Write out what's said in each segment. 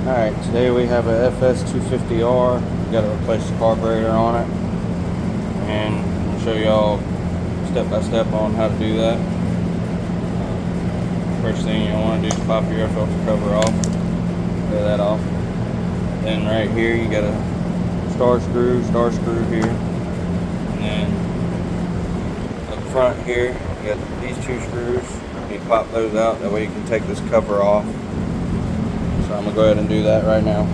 Alright, today we have a FS250R. We got to replace the carburetor on it. And I'll show y'all step by step on how to do that. First thing you'll want to do is pop your air filter cover off. Clear that off. Then right here you got a star screw here. And then up front here you got these two screws. You pop those out, that way you can take this cover off. So I'm going to go ahead and do that right now.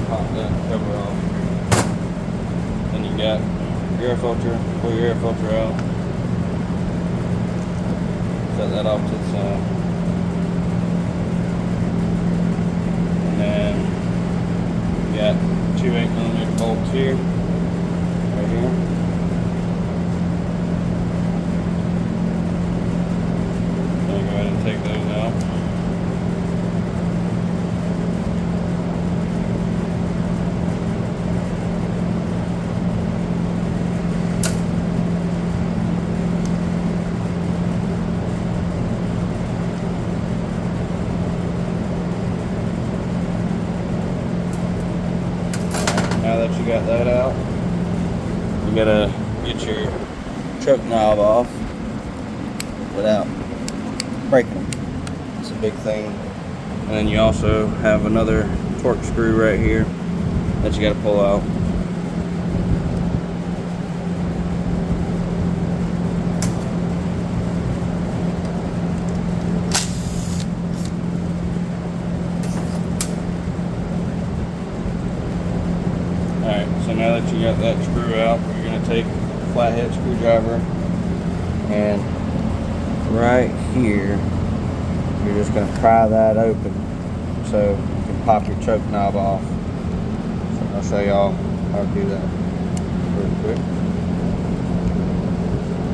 Pop that cover off. Then you got your air filter, pull your air filter out. Set that off to the side. And then you got two 8mm bolts here, right here. Then go ahead and take those out. Now that you got that out, you gotta get your choke knob off without breaking them. It's a big thing. And then you also have another torque screw right here that you gotta pull out. Alright, so now that you got that screw out, you're going to take a flathead screwdriver and right here, you're just going to pry that open so you can pop your choke knob off. So I'll show y'all how to do that real quick.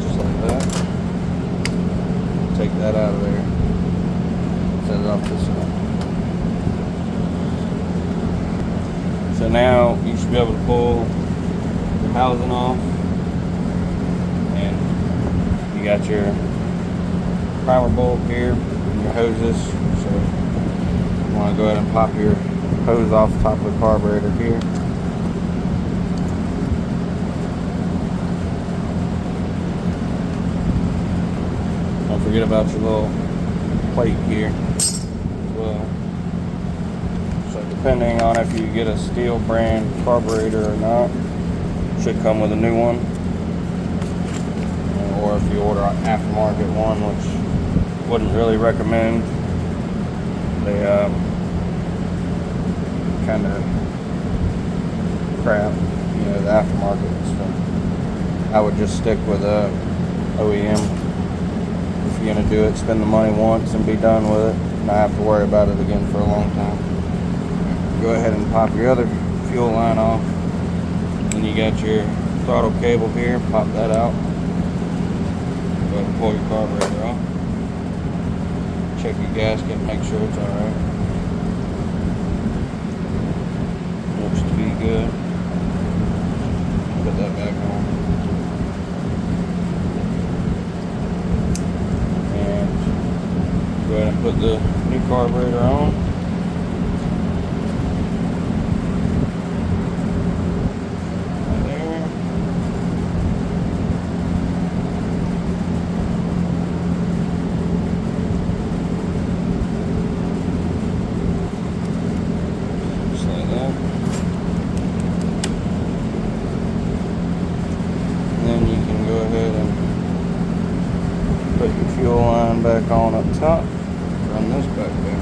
Just like that. Take that out of there. Set it off this side. So now you should be able to pull your housing off, and you got your primer bulb here and your hoses. So you want to go ahead and pop your hose off the top of the carburetor here. Don't forget about your little plate here as well. Depending on if you get a Stihl brand carburetor or not, it should come with a new one, or if you order an aftermarket one, which wouldn't really recommend. They kind of crap, you know, the aftermarket. So I would just stick with a OEM. If you're gonna do it, spend the money once and be done with it, and not have to worry about it again for a long time. Go ahead and pop your other fuel line off. Then you got your throttle cable here, pop that out. Go ahead and pull your carburetor off. Check your gasket, make sure it's alright. Looks to be good. Put that back on. And go ahead and put the new carburetor on. Put your fuel line back on up top. Run this back down.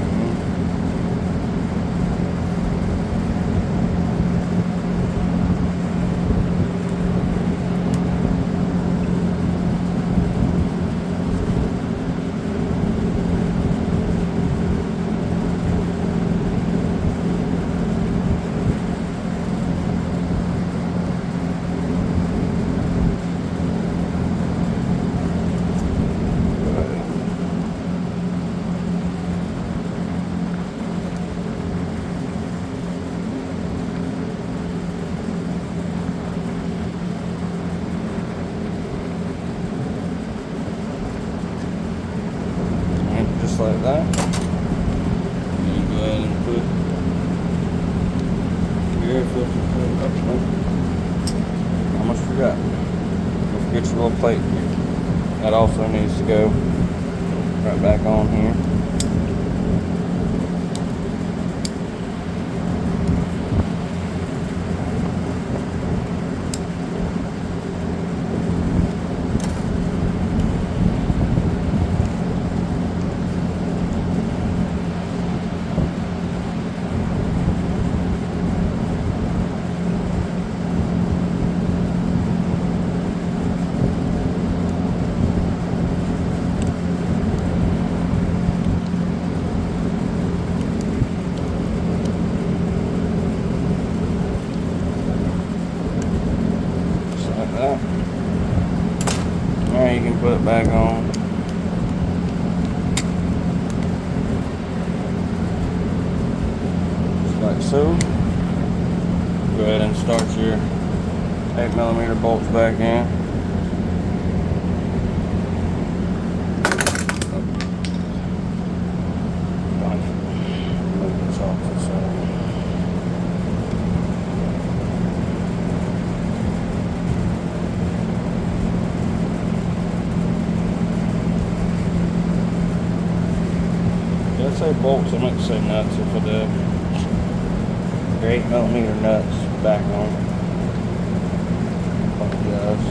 little plate here. That also needs to go right back on here. Now you can put it back on. Just like so. Go ahead and start your 8mm bolts back in. Move this off to the side. Did I say bolts? I meant to say nuts if I did. Your 8mm nuts back on. Apologize.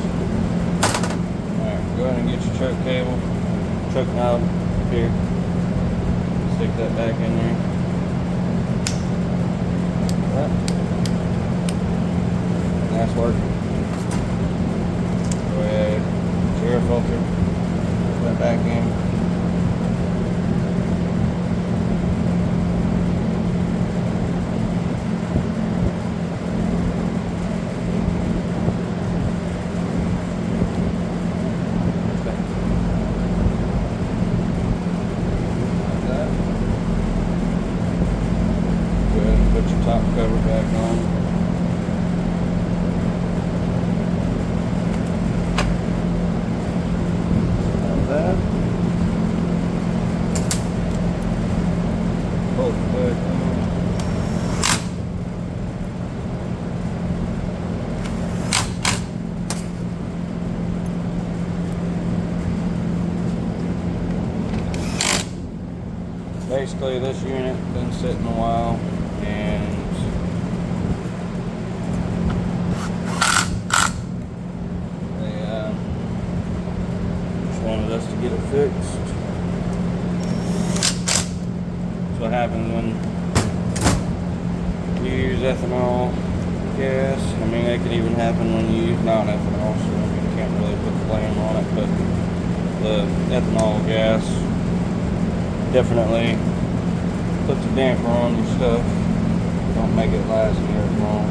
Alright, go ahead and get your choke cable. Choke knob here. Stick that back in there. Right. Nice work. Go ahead. Get your air filter. Put that back in. Put your top cover back on. Like that. Bolt back on. Basically, this unit been sitting a while. And they just wanted us to get it fixed. That's what happens when you use ethanol gas. I mean, it can even happen when you use non-ethanol, so I mean, you can't really put the blame on it, but the ethanol gas definitely puts a damper on your stuff. Don't make it last near as long.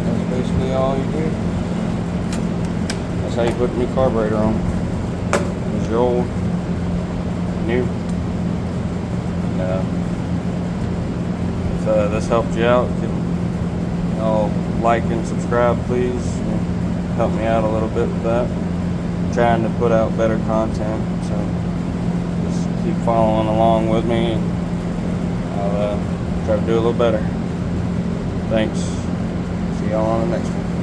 That's basically all you do. That's how you put the new carburetor on. There's your old, new. And, if this helped you out, you can like and subscribe, please. Help me out a little bit with that. I'm trying to put out better content, so just keep following along with me, and I'll try to do a little better. Thanks. See y'all on the next one.